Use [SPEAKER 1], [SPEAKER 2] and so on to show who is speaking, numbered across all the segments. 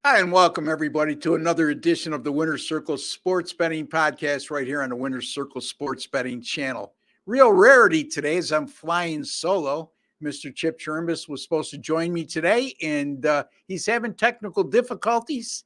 [SPEAKER 1] Hi, and welcome everybody to another edition of the Winner's Circle Sports Betting Podcast right here on the Winner's Circle Sports Betting channel. Real rarity today as I'm flying solo. Mr. Chip Chirimbes was supposed to join me today, and he's having technical difficulties.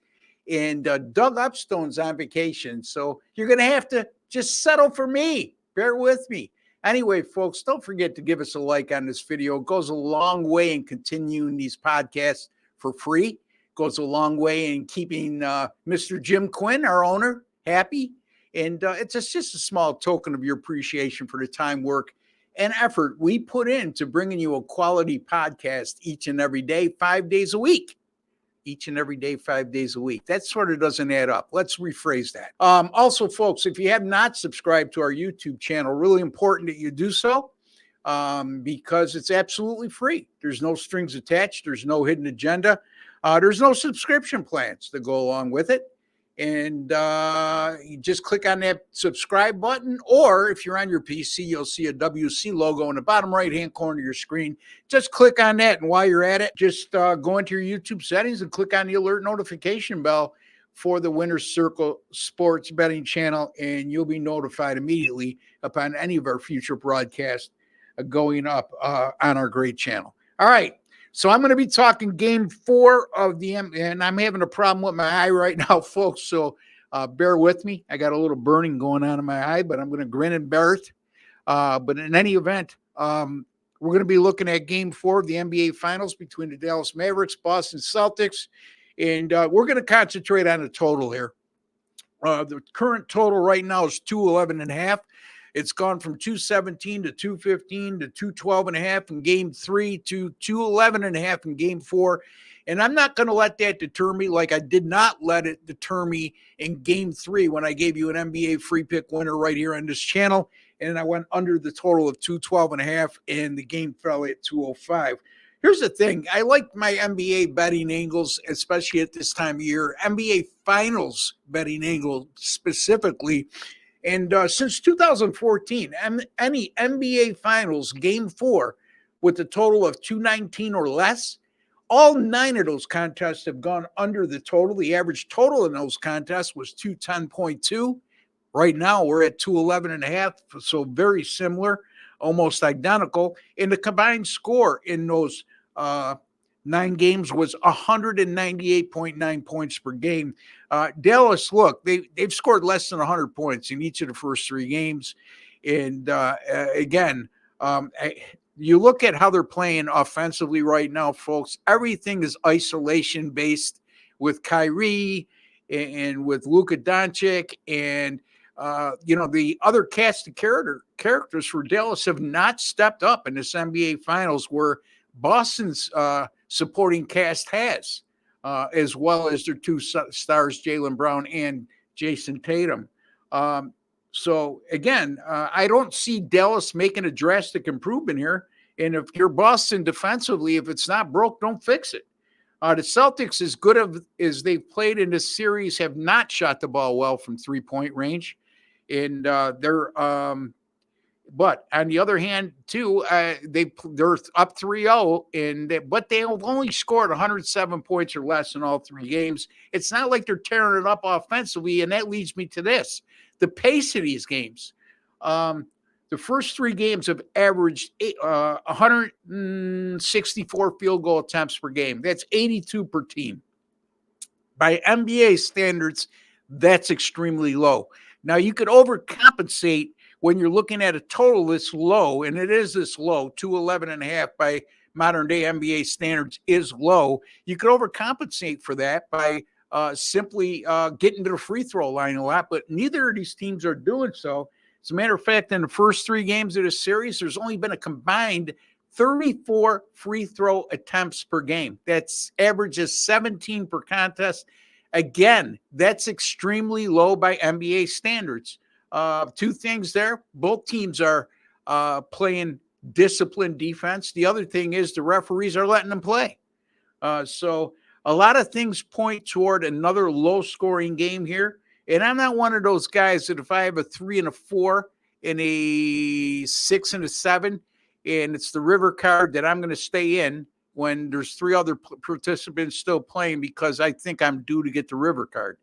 [SPEAKER 1] And Doug Upstone's on vacation, so you're going to have to just settle for me. Bear with me. Anyway, folks, don't forget to give us a like on this video. It goes a long way in continuing these podcasts for free. Goes a long way in keeping Mr. Jim Quinn, our owner, happy. And it's just a small token of your appreciation for the time, work, and effort we put into bringing you a quality podcast each and every day, 5 days a week. Each and every day, 5 days a week. That sort of doesn't add up. Let's rephrase that. Also, folks, if you have not subscribed to our YouTube channel, really important that you do so because it's absolutely free. There's no strings attached. There's no hidden agenda. There's no subscription plans to go along with it. And you just click on that subscribe button, or if you're on your PC, you'll see a WC logo in the bottom right-hand corner of your screen. Just click on that, and while you're at it, just go into your YouTube settings and click on the alert notification bell for the Winner's Circle Sports Betting channel, and you'll be notified immediately upon any of our future broadcasts going up on our great channel. All right. So I'm going to be talking game 4 of the and I'm having a problem with my eye right now, folks. So bear with me. I got a little burning going on in my eye, but I'm going to grin and bear it. But in any event, we're going to be looking at game 4 of the NBA Finals between the Dallas Mavericks, Boston Celtics, and we're going to concentrate on the total here. The current total right now is 211.5. It's gone from 217 to 215 to 212.5 in game 3 to 211.5 in game 4. And I'm not going to let that deter me like I did not let it deter me in game 3 when I gave you an NBA free pick winner right here on this channel. And I went under the total of 212.5 and the game fell at 205. Here's the thing. I like my NBA betting angles, especially at this time of year. NBA Finals betting angle specifically. And since 2014, any NBA Finals Game 4 with a total of 219 or less, all 9 of those contests have gone under the total. The average total in those contests was 210.2. Right now, we're at 211.5, so very similar, almost identical. And the combined score in those 9 games was 198.9 points per game. Dallas, look, they've scored less than 100 points in each of the first 3 games. And again, you look at how they're playing offensively right now, folks. Everything is isolation based with Kyrie and with Luka Doncic. And, the other cast of characters for Dallas have not stepped up in this NBA Finals where Boston's supporting cast has, as well as their 2 stars, Jaylen Brown and Jason Tatum. So, again, I don't see Dallas making a drastic improvement here. And if you're Boston defensively, if it's not broke, don't fix it. The Celtics, as good as they've played in this series, have not shot the ball well from 3-point range. And they're but on the other hand, too, they're up 3-0, but they have only scored 107 points or less in all 3 games. It's not like they're tearing it up offensively, and that leads me to this. The pace of these games. The first 3 games have averaged 164 field goal attempts per game. That's 82 per team. By NBA standards, that's extremely low. Now, you could overcompensate when you're looking at a total this low, and it is this low, 211.5 by modern day NBA standards is low. You could overcompensate for that by simply getting to the free throw line a lot, but neither of these teams are doing so. As a matter of fact, in the first 3 games of this series, there's only been a combined 34 free throw attempts per game. That's averages 17 per contest. Again, that's extremely low by NBA standards. 2 things there. Both teams are playing disciplined defense. The other thing is the referees are letting them play. So a lot of things point toward another low-scoring game here. And I'm not one of those guys that if I have a 3 and a 4 and a 6 and a 7, and it's the river card that I'm going to stay in when there's three other participants still playing because I think I'm due to get the river card.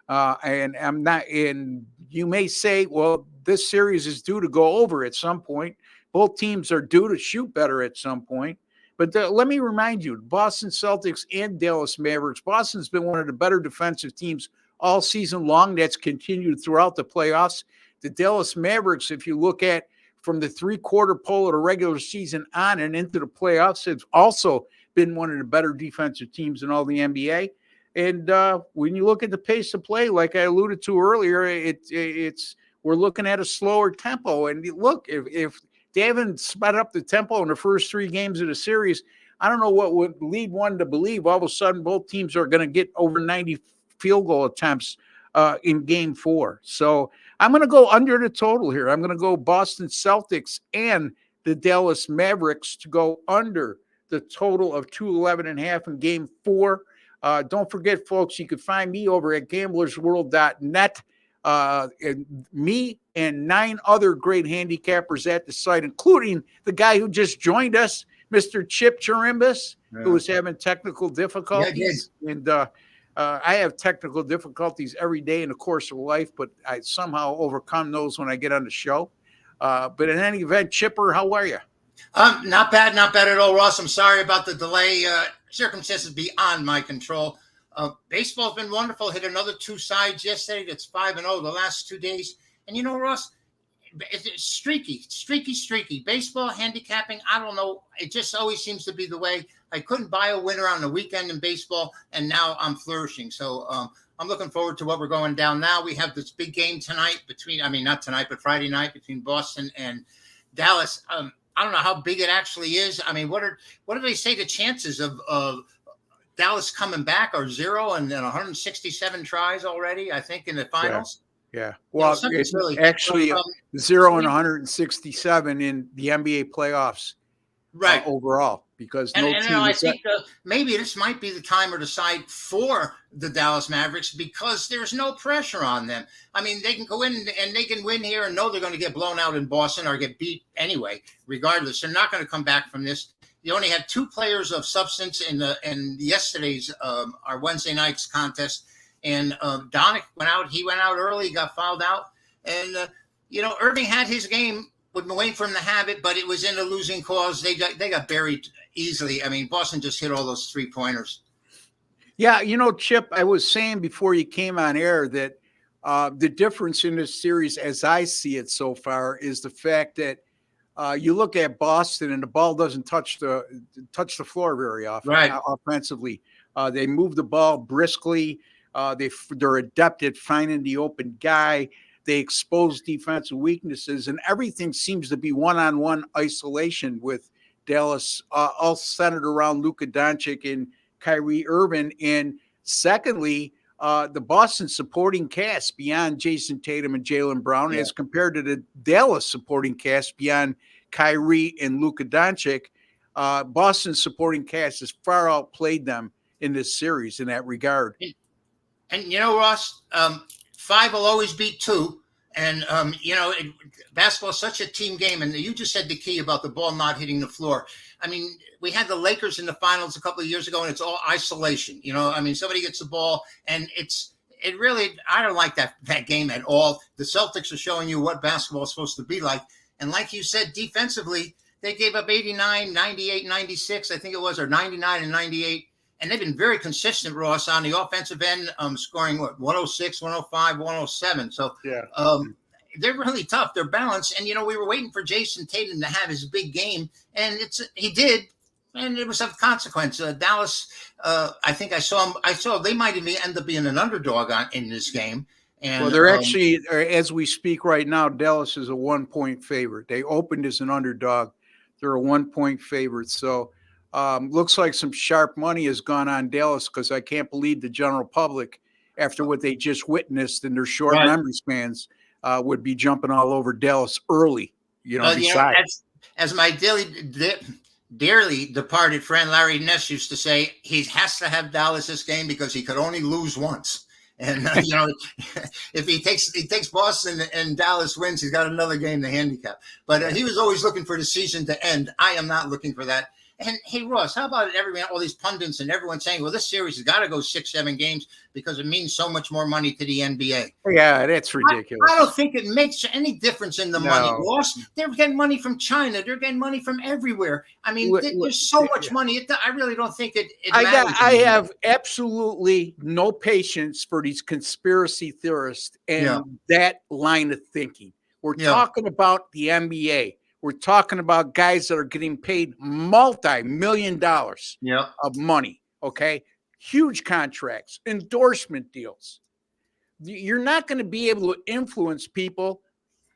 [SPEAKER 1] And I'm not, and you may say, well, this series is due to go over at some point. Both teams are due to shoot better at some point. But let me remind you, Boston Celtics and Dallas Mavericks, Boston's been one of the better defensive teams all season long. That's continued throughout the playoffs. The Dallas Mavericks, if you look at from the three-quarter pole of the regular season on and into the playoffs, it's also been one of the better defensive teams in all the NBA. And when you look at the pace of play, like I alluded to earlier, it's we're looking at a slower tempo. And look, if they haven't sped up the tempo in the first three games of the series, I don't know what would lead one to believe all of a sudden both teams are going to get over 90 field goal attempts in game 4. So I'm going to go under the total here. I'm going to go Boston Celtics and the Dallas Mavericks to go under the total of 211.5 in game 4. Don't forget, folks, you can find me over at gamblersworld.net. And me and 9 other great handicappers at the site, including the guy who just joined us, Mr. Chip Chirimbes, who was having technical difficulties. And I have technical difficulties every day in the course of life, but I somehow overcome those when I get on the show. But in any event, Chipper, how are you?
[SPEAKER 2] Not bad at all, Ross. I'm sorry about the delay. Circumstances beyond my control. Baseball's been wonderful. Hit another 2 sides yesterday. That's 5-0 the last 2 days. And you know, Ross, it's streaky. Baseball, handicapping, I don't know. It just always seems to be the way. I couldn't buy a winner on the weekend in baseball, and now I'm flourishing. So I'm looking forward to what we're going down now. We have this big game tonight not tonight, but Friday night between Boston and Dallas. I don't know how big it actually is. I mean, what do they say the chances of Dallas coming back are 0 and then 167 tries already, I think, in the finals?
[SPEAKER 1] Yeah. Well, it's really, actually 0 and 167 in the NBA playoffs overall. Because
[SPEAKER 2] I think maybe this might be the time or the side for the Dallas Mavericks because there's no pressure on them. I mean, they can go in and they can win here and know they're going to get blown out in Boston or get beat anyway, regardless. They're not going to come back from this. You only had 2 players of substance in yesterday's our Wednesday night's contest. And Doncic went out. He went out early, got fouled out. And, Irving had his game. We've been waiting for him to have it, but it was in a losing cause. They got buried easily. I mean, Boston just hit all those 3-pointers.
[SPEAKER 1] Yeah, Chip, I was saying before you came on air that the difference in this series, as I see it so far, is the fact that you look at Boston and the ball doesn't touch the floor very often offensively. They move the ball briskly. They're adept at finding the open guy. They expose defensive weaknesses, and everything seems to be one-on-one isolation with Dallas, all centered around Luka Doncic and Kyrie Irving. And secondly, the Boston supporting cast beyond Jason Tatum and Jaylen Brown as compared to the Dallas supporting cast beyond Kyrie and Luka Doncic. Boston's supporting cast has far outplayed them in this series in that regard.
[SPEAKER 2] And Ross, 5 will always beat 2. And, basketball is such a team game. And you just said the key about the ball not hitting the floor. I mean, we had the Lakers in the finals a couple of years ago, and it's all isolation. Somebody gets the ball, and it really – I don't like that game at all. The Celtics are showing you what basketball is supposed to be like. And like you said, defensively, they gave up 89, 98, 96, I think it was, or 99 and 98. And they've been very consistent, Ross, on the offensive end, scoring 106, 105, 107. So they're really tough. They're balanced. And, we were waiting for Jason Tatum to have his big game. And he did. And it was of consequence. Dallas, I think I saw they might even end up being an underdog in this game. And,
[SPEAKER 1] well, they're actually, as we speak right now, Dallas is a 1-point favorite. They opened as an underdog. They're a 1-point favorite. So, looks like some sharp money has gone on Dallas because I can't believe the general public, after what they just witnessed in their short memory spans, would be jumping all over Dallas early.
[SPEAKER 2] As my dearly departed friend Larry Ness used to say, he has to have Dallas this game because he could only lose once. And if he takes Boston and Dallas wins, he's got another game to handicap. But he was always looking for the season to end. I am not looking for that. And hey, Ross, how about everyone, all these pundits and everyone saying, well, this series has got to go 6-7 games because it means so much more money to the NBA.
[SPEAKER 1] Yeah, that's ridiculous.
[SPEAKER 2] I don't think it makes any difference in the money, Ross. They're getting money from China. They're getting money from everywhere. I mean, there's so much money. I really don't think it matters.
[SPEAKER 1] I have absolutely no patience for these conspiracy theorists and that line of thinking. We're talking about the NBA. We're talking about guys that are getting paid multi-million dollars of money, okay? Huge contracts, endorsement deals. You're not going to be able to influence people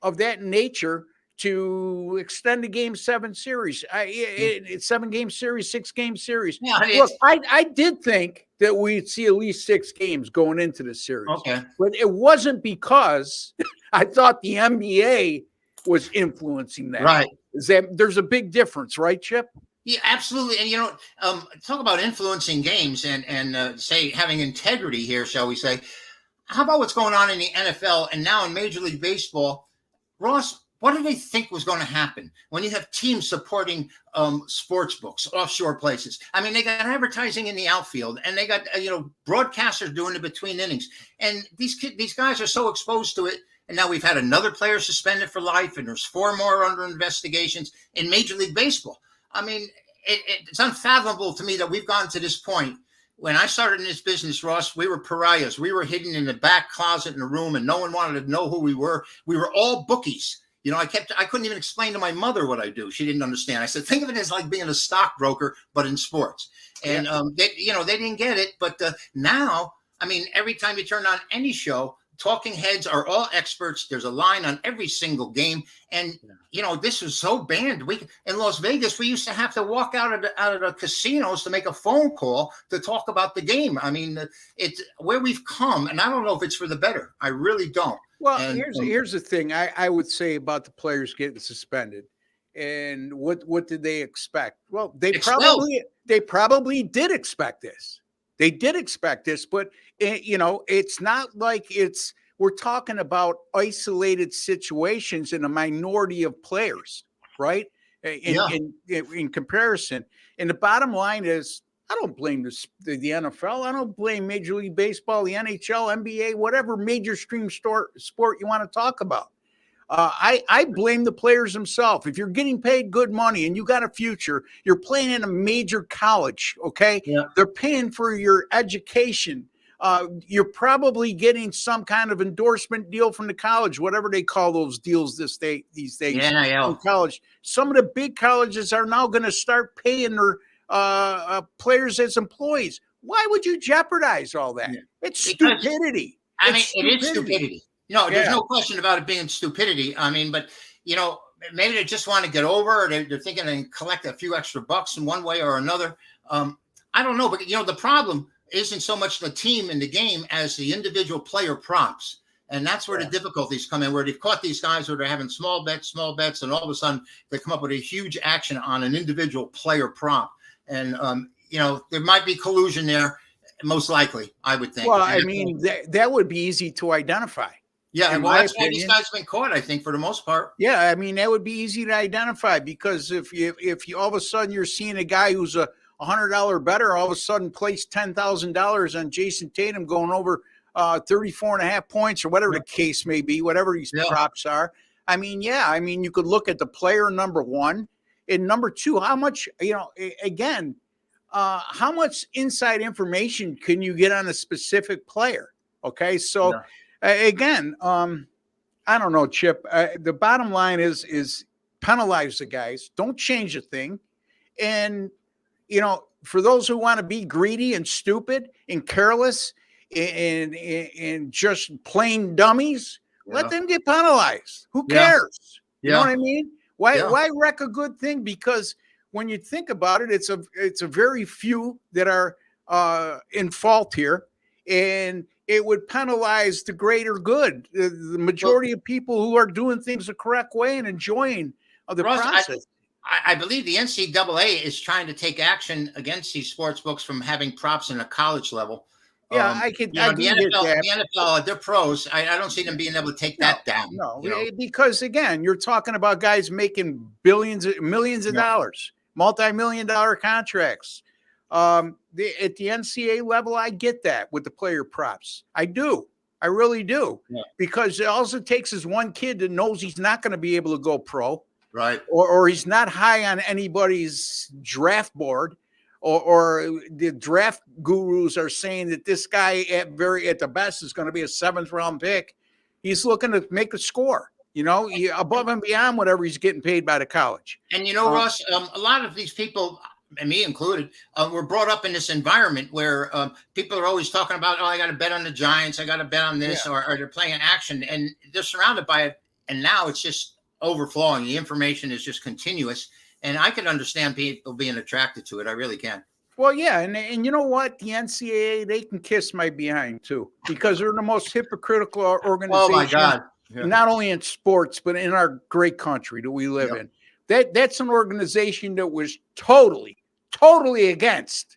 [SPEAKER 1] of that nature to extend a Game 7 series. It's 7-game series, 6-game series.
[SPEAKER 2] Yeah,
[SPEAKER 1] look, I did think that we'd see at least 6 games going into the series.
[SPEAKER 2] Okay.
[SPEAKER 1] But it wasn't because I thought the NBA was influencing that.
[SPEAKER 2] Right.
[SPEAKER 1] There's a big difference, right, Chip?
[SPEAKER 2] Yeah, absolutely. And, talk about influencing games and say having integrity here, shall we say. How about what's going on in the NFL and now in Major League Baseball? Ross, what did they think was going to happen when you have teams supporting sports books, offshore places? I mean, they got advertising in the outfield, and they got broadcasters doing it between innings. And these guys are so exposed to it. And now we've had another player suspended for life, and there's 4 more under investigations in Major League Baseball. I mean, it's unfathomable to me that we've gotten to this point. When I started in this business, Ross, we were pariahs. We were hidden in the back closet in a room, and no one wanted to know who we were. We were all bookies. I couldn't even explain to my mother what I do. She didn't understand. I said, think of it as like being a stockbroker, but in sports. And they didn't get it. But now, I mean, every time you turn on any show, talking heads are all experts. There's a line on every single game. And, this was so banned. In Las Vegas, we used to have to walk out of the casinos to make a phone call to talk about the game. I mean, it's where we've come. And I don't know if it's for the better. I really don't.
[SPEAKER 1] Well, here's the thing I would say about the players getting suspended. And what did they expect? Well, they probably did expect this. They did expect this, but it's not like we're talking about isolated situations in a minority of players, right? In comparison. And the bottom line is, I don't blame the NFL. I don't blame Major League Baseball, the NHL, NBA, whatever major stream sport you want to talk about. I blame the players themselves. If you're getting paid good money and you got a future, you're playing in a major college, okay? Yeah. They're paying for your education. You're probably getting some kind of endorsement deal from the college, whatever they call those deals these days.
[SPEAKER 2] Yeah.
[SPEAKER 1] In college. Some of the big colleges are now going to start paying their players as employees. Why would you jeopardize all that? Yeah. It's stupidity.
[SPEAKER 2] It is stupidity. There's no question about it being stupidity. I mean, but, maybe they just want to get over, or they're thinking they can collect a few extra bucks in one way or another. I don't know. But, the problem isn't so much the team in the game as the individual player props. And that's where the difficulties come in, where they've caught these guys where they're having small bets, and all of a sudden they come up with a huge action on an individual player prop. And, there might be collusion there, most likely, I would think.
[SPEAKER 1] Well, I mean, that would be easy to identify.
[SPEAKER 2] Yeah, well, that's why these guys have been caught, I think, for the most part.
[SPEAKER 1] Yeah, I mean, that would be easy to identify, because if you all of a sudden you're seeing a guy who's a $100 bettor all of a sudden placed $10,000 on Jason Tatum going over 34.5 points, or whatever the case may be, whatever these props are. I mean, you could look at the player, number one, and number two, how much, how much inside information can you get on a specific player? Okay, so again, I don't know, Chip. The bottom line is penalize the guys. Don't change a thing. And, for those who want to be greedy and stupid and careless and just plain dummies, let them get penalized. Who cares? You know what I mean? Why wreck a good thing? Because when you think about it, it's a very few that are in fault here, and it would penalize the greater good, the majority of people who are doing things the correct way and enjoying the process.
[SPEAKER 2] I believe the NCAA is trying to take action against these sports books from having props in a college level.
[SPEAKER 1] Yeah, I get that.
[SPEAKER 2] The NFL, they're pros. I don't see them being able to take that down.
[SPEAKER 1] No, because again, you're talking about guys making millions of dollars, multi-million-dollar contracts. At the NCAA level, I get that with the player props. I do. I really do.
[SPEAKER 2] Yeah.
[SPEAKER 1] Because all it takes is one kid that knows he's not going to be able to go pro.
[SPEAKER 2] Right.
[SPEAKER 1] Or he's not high on anybody's draft board. Or the draft gurus are saying that this guy at the best is going to be a 7th round pick. He's looking to make a score, above and beyond whatever he's getting paid by the college.
[SPEAKER 2] And Ross, a lot of these people, and me included, were brought up in this environment where people are always talking about, I got to bet on the Giants, I got to bet on this, or they're playing action, and they're surrounded by it. And now it's just overflowing. The information is just continuous. And I can understand people being attracted to it. I really can.
[SPEAKER 1] Well, yeah. And you know what? The NCAA, they can kiss my behind, too, because they're the most hypocritical organization.
[SPEAKER 2] Oh, my God.
[SPEAKER 1] Yeah. Not only in sports, but in our great country that we live in. That's an organization that was totally against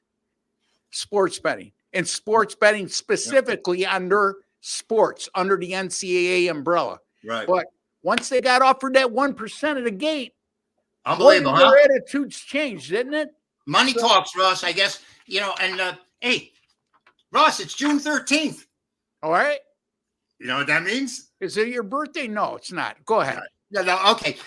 [SPEAKER 1] sports betting, and sports betting specifically under sports, under the NCAA umbrella.
[SPEAKER 2] Right.
[SPEAKER 1] But once they got offered that 1% of the gate,
[SPEAKER 2] unbelievable,
[SPEAKER 1] their attitudes changed, didn't it?
[SPEAKER 2] Money talks, Ross, I guess. And hey, Ross, it's June 13th.
[SPEAKER 1] All right.
[SPEAKER 2] You know what that means?
[SPEAKER 1] Is it your birthday? No, it's not. Go ahead.
[SPEAKER 2] No, okay.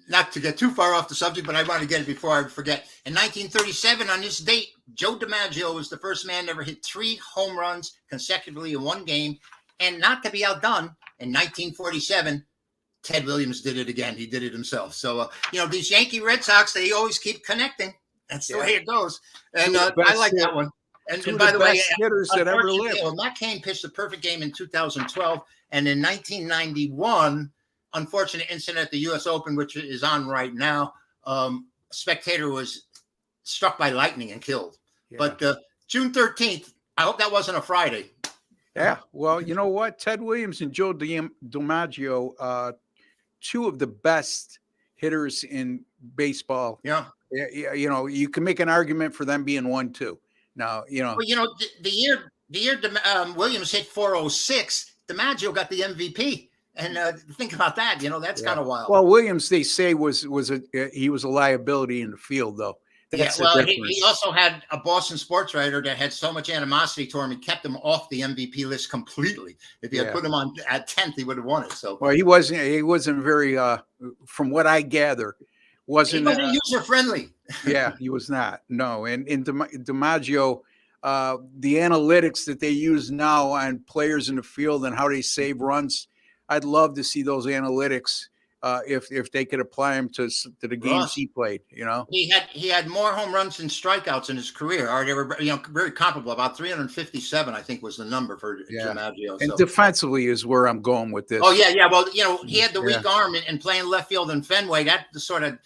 [SPEAKER 2] Not to get too far off the subject, but I want to get it before I forget. In 1937, on this date, Joe DiMaggio was the first man to ever hit 3 home runs consecutively in one game. And not to be outdone, in 1947, Ted Williams did it again. He did it himself. So, these Yankee Red Sox, they always keep connecting. That's the way it goes. And I like that one. And by the way,
[SPEAKER 1] hitters that ever lived.
[SPEAKER 2] Matt Cain pitched a perfect game in 2012. And in 1991, unfortunate incident at the U.S. Open, which is on right now, a spectator was struck by lightning and killed. Yeah. But June 13th, I hope that wasn't a Friday.
[SPEAKER 1] Yeah. Well, you know what? Ted Williams and Joe DiMaggio, 2 of the best hitters in baseball.
[SPEAKER 2] Yeah.
[SPEAKER 1] You can make an argument for them being 1, 2. Now,
[SPEAKER 2] Well, the year Williams hit 406, DiMaggio got the MVP. And think about that. That's kind of wild.
[SPEAKER 1] Well, Williams, they say he was a liability in the field, though.
[SPEAKER 2] That's he also had a Boston sports writer that had so much animosity to him and kept him off the MVP list completely. If he had put him on at 10th, he would have won it. So,
[SPEAKER 1] well, he wasn't very, from what I gather,
[SPEAKER 2] he wasn't user friendly.
[SPEAKER 1] Yeah, he was not. No, and DiMaggio, the analytics that they use now on players in the field and how they save runs, I'd love to see those analytics. If they could apply him to the games he played,
[SPEAKER 2] he had more home runs and strikeouts in his career. Or they were very comparable. About 357, I think, was the number for DiMaggio.
[SPEAKER 1] And defensively is where I'm going with this.
[SPEAKER 2] Oh yeah. Well, he had the weak arm and playing left field in Fenway. That sort of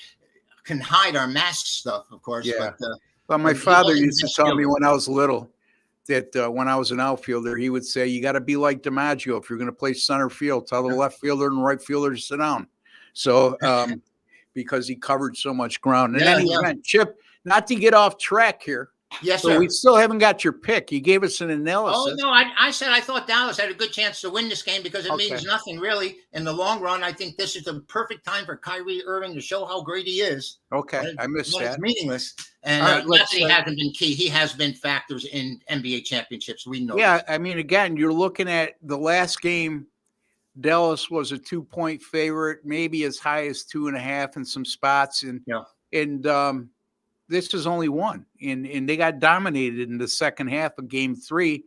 [SPEAKER 2] can hide our mask stuff, of course.
[SPEAKER 1] Yeah. But my father used to tell me when I was little that when I was an outfielder, he would say, "You got to be like DiMaggio if you're going to play center field. Tell the left fielder and right fielder to sit down." So, because he covered so much ground. And then he went, Chip, not to get off track here.
[SPEAKER 2] Yes,
[SPEAKER 1] so
[SPEAKER 2] sir.
[SPEAKER 1] We still haven't got your pick. You gave us an analysis.
[SPEAKER 2] Oh, no, I said I thought Dallas had a good chance to win this game because it means nothing really in the long run. I think this is the perfect time for Kyrie Irving to show how great he is.
[SPEAKER 1] Okay, I missed that.
[SPEAKER 2] It's meaningless. And not that he hasn't been key. He has been factors in NBA championships. We know.
[SPEAKER 1] Yeah, I mean, again, you're looking at the last game. Dallas was a 2-point favorite, maybe as high as 2.5 in some spots. And this is only 1. And they got dominated in the second half of game 3.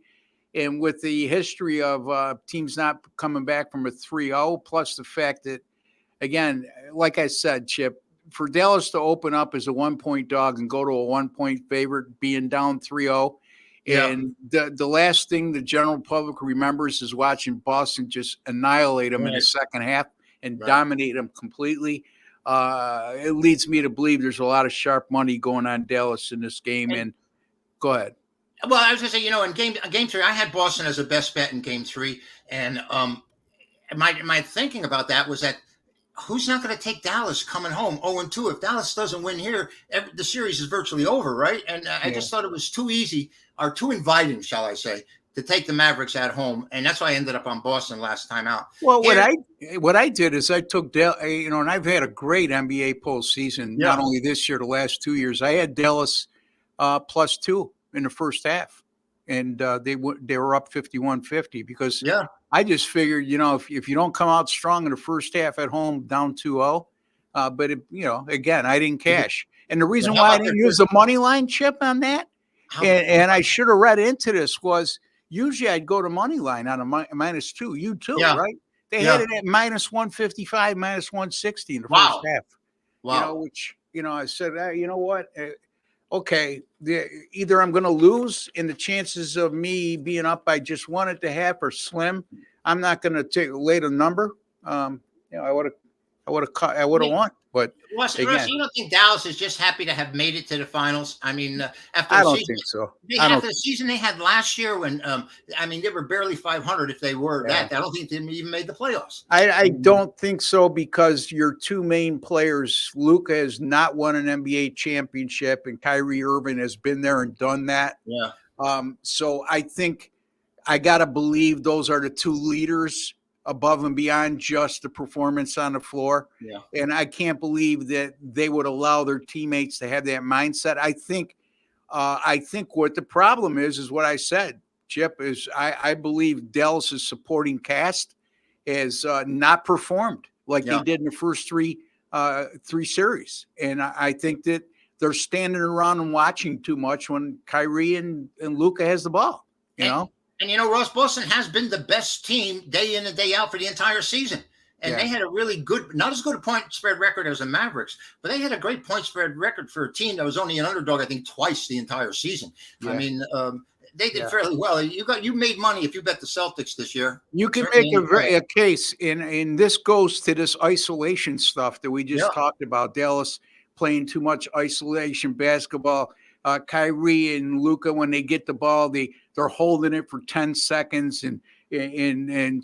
[SPEAKER 1] And with the history of teams not coming back from a 3-0, plus the fact that, again, like I said, Chip, for Dallas to open up as a 1-point dog and go to a 1-point favorite, being down 3-0, and the last thing the general public remembers is watching Boston just annihilate them in the second half and dominate them completely. It leads me to believe there's a lot of sharp money going on Dallas in this game. And go ahead.
[SPEAKER 2] Well, I was going to say, in game 3, I had Boston as a best bet in game 3. And my thinking about that was that who's not going to take Dallas coming home 0-2? If Dallas doesn't win here, the series is virtually over, right? And I just thought it was too easy or too inviting, shall I say, to take the Mavericks at home, and that's why I ended up on Boston last time out.
[SPEAKER 1] Well,
[SPEAKER 2] Here,
[SPEAKER 1] what I did is I took and I've had a great NBA postseason. Not only this year, the last 2 years, I had Dallas +2 in the first half, and they were up 51-50 because I just figured, if you don't come out strong in the first half at home, down 2-0, but again, I didn't cash, and the reason why I didn't use the money line chip on that, and I should have read into this was. Usually I'd go to money line on a -2. You too, right? They had it at -155, -160 in the first half.
[SPEAKER 2] Wow.
[SPEAKER 1] Which I said, you know what? Okay, either I'm going to lose, and the chances of me being up by just 1.5 are slim. I'm not going to lay the number. I would have won. But
[SPEAKER 2] Russ, you don't think Dallas is just happy to have made it to the finals? I mean, after
[SPEAKER 1] I don't think so.
[SPEAKER 2] After the season they had last year, when they were barely 500. If they were that, I don't think they even made the playoffs.
[SPEAKER 1] I don't think so, because your two main players, Luka has not won an NBA championship, and Kyrie Irving has been there and done that. So I think I gotta believe those are the two leaders above and beyond just the performance on the floor. And I can't believe that they would allow their teammates to have that mindset. I think what the problem is what I said, Chip, is I believe Dallas's supporting cast has not performed like they did in the first three series. And I think that they're standing around and watching too much when Kyrie and Luka has the ball,
[SPEAKER 2] And Ross, Boston has been the best team day in and day out for the entire season. And they had a really good, not as good a point spread record as the Mavericks, but they had a great point spread record for a team that was only an underdog, I think, twice the entire season. I mean, they did fairly well. You made money if you bet the Celtics this year.
[SPEAKER 1] You can make a case, and this goes to this isolation stuff that we just talked about. Dallas playing too much isolation basketball. Kyrie and Luka, when they get the ball, they're holding it for 10 seconds and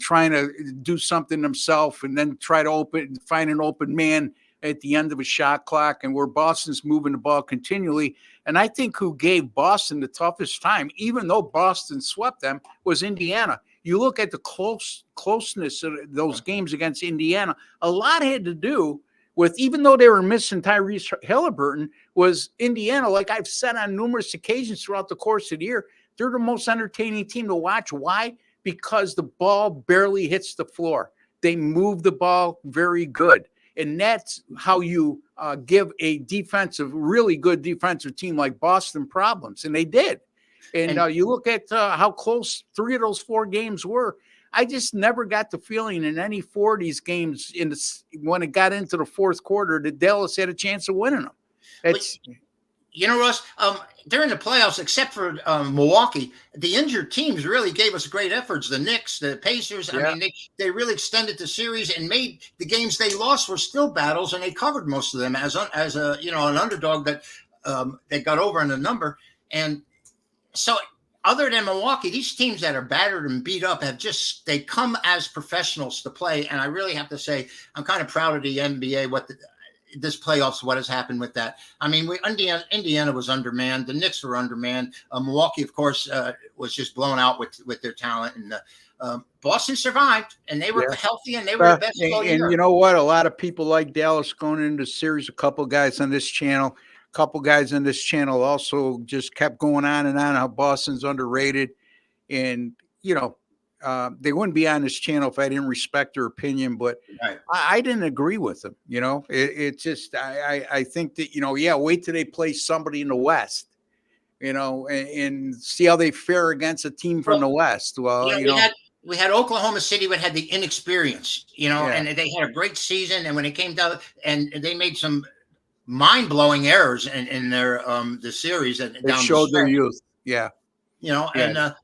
[SPEAKER 1] trying to do something themselves, and then try to find an open man at the end of a shot clock, and where Boston's moving the ball continually. And I think who gave Boston the toughest time, even though Boston swept them, was Indiana. You look at the closeness of those games against Indiana, a lot had to do with, even though they were missing Tyrese Halliburton, was Indiana, like I've said on numerous occasions throughout the course of the year, they're the most entertaining team to watch. Why? Because the ball barely hits the floor. They move the ball very good. And that's how you give a really good defensive team like Boston problems. And they did. And you look at how close 3 of those 4 games were. I just never got the feeling in any 4 of these games when it got into the fourth quarter that Dallas had a chance of winning them.
[SPEAKER 2] Russ, during the playoffs, except for Milwaukee, the injured teams really gave us great efforts. The Knicks, the Pacers, I mean, they really extended the series and made the games they lost were still battles, and they covered most of them as an underdog that got over in the number. And so, other than Milwaukee, these teams that are battered and beat up they come as professionals to play. And I really have to say, I'm kind of proud of the NBA, this playoffs, what has happened with that. I mean, Indiana was undermanned. The Knicks were undermanned. Milwaukee, of course, was just blown out with their talent. And Boston survived, and they were healthy, and they were the best.
[SPEAKER 1] And you know what? A lot of people like Dallas going into the series. A couple guys on this channel also just kept going on and on how Boston's underrated. And, they wouldn't be on this channel if I didn't respect their opinion, but I didn't agree with them. It's just, I think that, wait till they play somebody in the West, and see how they fare against a team from the West. Well,
[SPEAKER 2] we had Oklahoma City, that had the inexperience, and they had a great season. And when it came down, and they made some mind-blowing errors in their the series, and
[SPEAKER 1] they showed their youth.
[SPEAKER 2] And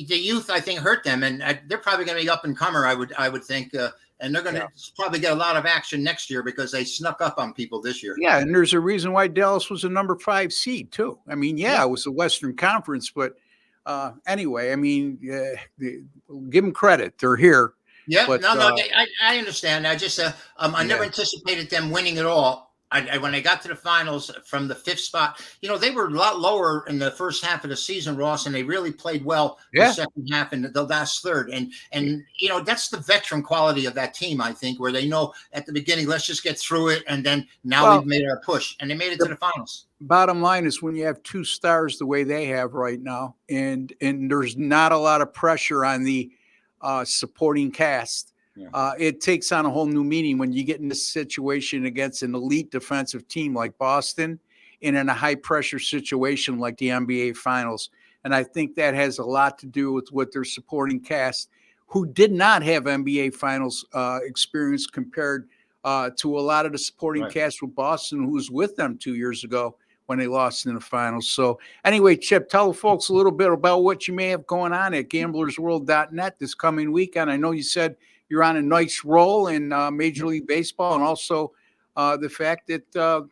[SPEAKER 2] the youth, I think, hurt them, and they're probably going to be up and comer. I would think, and they're going to probably get a lot of action next year because they snuck up on people this year.
[SPEAKER 1] Yeah, and there's a reason why Dallas was a number 5 seed too. I mean, it was the Western Conference, but anyway, I mean, give them credit; they're here.
[SPEAKER 2] Yeah, but, I understand. I just I never anticipated them winning it all. When I got to the finals from the 5th spot, they were a lot lower in the first half of the season, Ross, and they really played well the second half and the last third. And that's the veteran quality of that team, I think, where they know at the beginning, let's just get through it, and then now we've made our push, and they made it to the finals.
[SPEAKER 1] Bottom line is when you have 2 stars the way they have right now, and there's not a lot of pressure on the supporting cast. It takes on a whole new meaning when you get in this situation against an elite defensive team like Boston and in a high pressure situation like the NBA Finals. And I think that has a lot to do with what their supporting cast, who did not have NBA Finals experience compared to a lot of the supporting cast with Boston, who was with them 2 years ago when they lost in the finals. So anyway, Chip, tell the folks a little bit about what you may have going on at gamblersworld.net this coming weekend. I know you said you're on a nice roll in Major League Baseball, and also the fact that,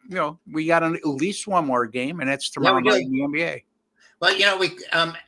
[SPEAKER 1] we got at least one more game, and that's tomorrow night in the NBA.
[SPEAKER 2] Well, we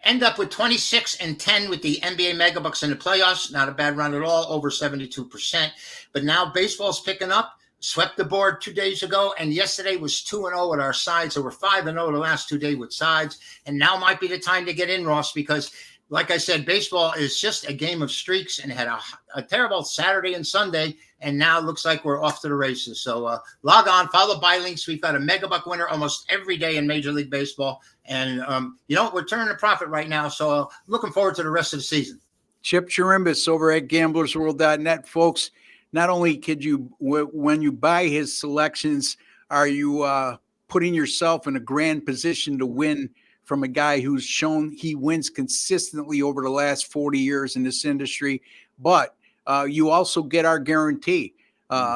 [SPEAKER 2] end up with 26-10 with the NBA Megabucks in the playoffs. Not a bad run at all, over 72%. But now baseball's picking up. Swept the board 2 days ago, and yesterday was 2-0 with our sides. So we're 5-0 the last 2 days with sides. And now might be the time to get in, Ross, because like I said, baseball is just a game of streaks, and had a terrible Saturday and Sunday, and now it looks like we're off to the races. So log on, follow Buy Links. We've got a Megabuck winner almost every day in Major League Baseball, and we're turning a profit right now. So looking forward to the rest of the season.
[SPEAKER 1] Chip Chirimbes over at gamblersworld.net, folks. Not only could you, when you buy his selections, are you putting yourself in a grand position to win from a guy who's shown he wins consistently over the last 40 years in this industry, but you also get our guarantee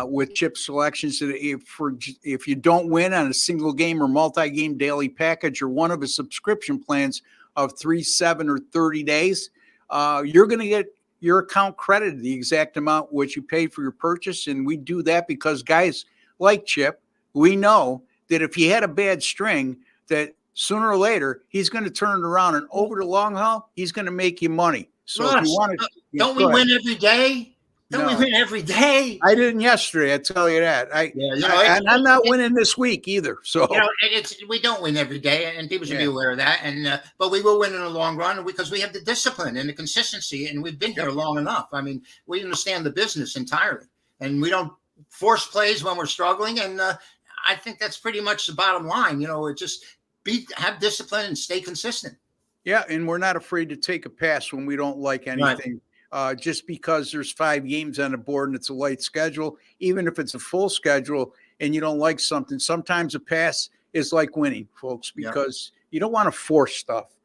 [SPEAKER 1] with Chip selections. If you don't win on a single game or multi-game daily package or one of his subscription plans of 3, 7, or 30 days, you're going to get your account credited the exact amount which you paid for your purchase. And we do that because guys like Chip, we know that if he had a bad string, that sooner or later he's going to turn it around, and over the long haul, he's going to make you money. So
[SPEAKER 2] Ross,
[SPEAKER 1] if you want to,
[SPEAKER 2] don't we win every day? Don't we win every day?
[SPEAKER 1] I didn't yesterday. I tell you that. And I'm not winning this week either. So
[SPEAKER 2] we don't win every day, and people should be aware of that. And but we will win in the long run because we have the discipline and the consistency, and we've been here long enough. I mean, we understand the business entirely, and we don't force plays when we're struggling. And I think that's pretty much the bottom line. Just have discipline and stay consistent.
[SPEAKER 1] Yeah, and we're not afraid to take a pass when we don't like anything. Just because there's 5 games on the board and it's a light schedule, even if it's a full schedule and you don't like something, sometimes a pass is like winning, folks, because you don't want to force stuff.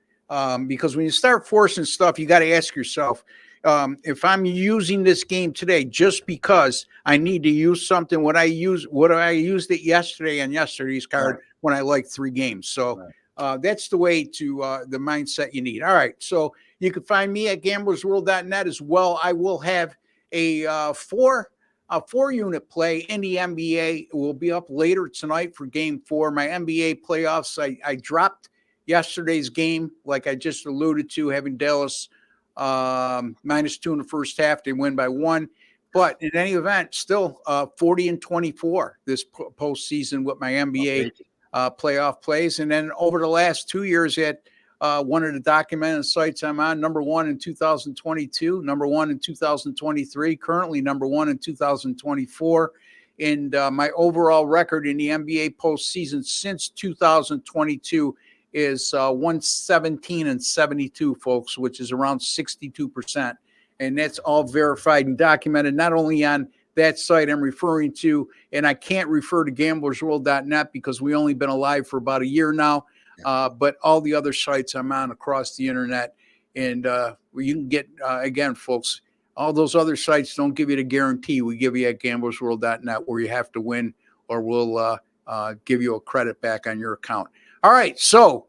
[SPEAKER 1] Because when you start forcing stuff, you got to ask yourself, if I'm using this game today just because I need to use something, would I used it yesterday on yesterday's card when I like 3 games? So that's the way to the mindset you need. All right, so you can find me at gamblersworld.net as well. I will have a 4-unit play in the NBA. It will be up later tonight for Game 4. My NBA playoffs, I dropped yesterday's game, like I just alluded to, having Dallas -2 in the first half. They win by 1. But in any event, still 40-24 this postseason with my NBA playoff plays. And then over the last 2 years at one of the documented sites I'm on, number 1 in 2022, number 1 in 2023, currently number 1 in 2024. And my overall record in the NBA postseason since 2022 is 117-72, folks, which is around 62%. And that's all verified and documented, not only on that site I'm referring to, and I can't refer to gamblersworld.net because we only been alive for about a year now, but all the other sites I'm on across the internet. And you can get, again, folks, all those other sites don't give you the guarantee we give you at gamblersworld.net, where you have to win or we'll give you a credit back on your account. All right, so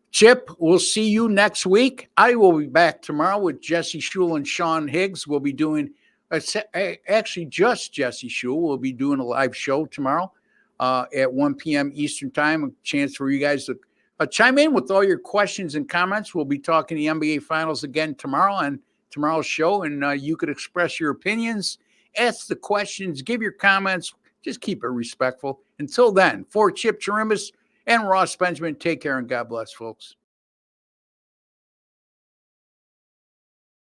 [SPEAKER 1] Chip, we'll see you next week. I will be back tomorrow with Jesse Schule and Sean Higgs. We'll be doing, actually just Jesse Schule. We'll be doing a live show tomorrow at 1 p.m. Eastern time. A chance for you guys to chime in with all your questions and comments. We'll be talking the NBA Finals again tomorrow on tomorrow's show, and you could express your opinions, ask the questions, give your comments, just keep it respectful. Until then, for Chip Chirimbes and Ross Benjamin, take care and God bless, folks.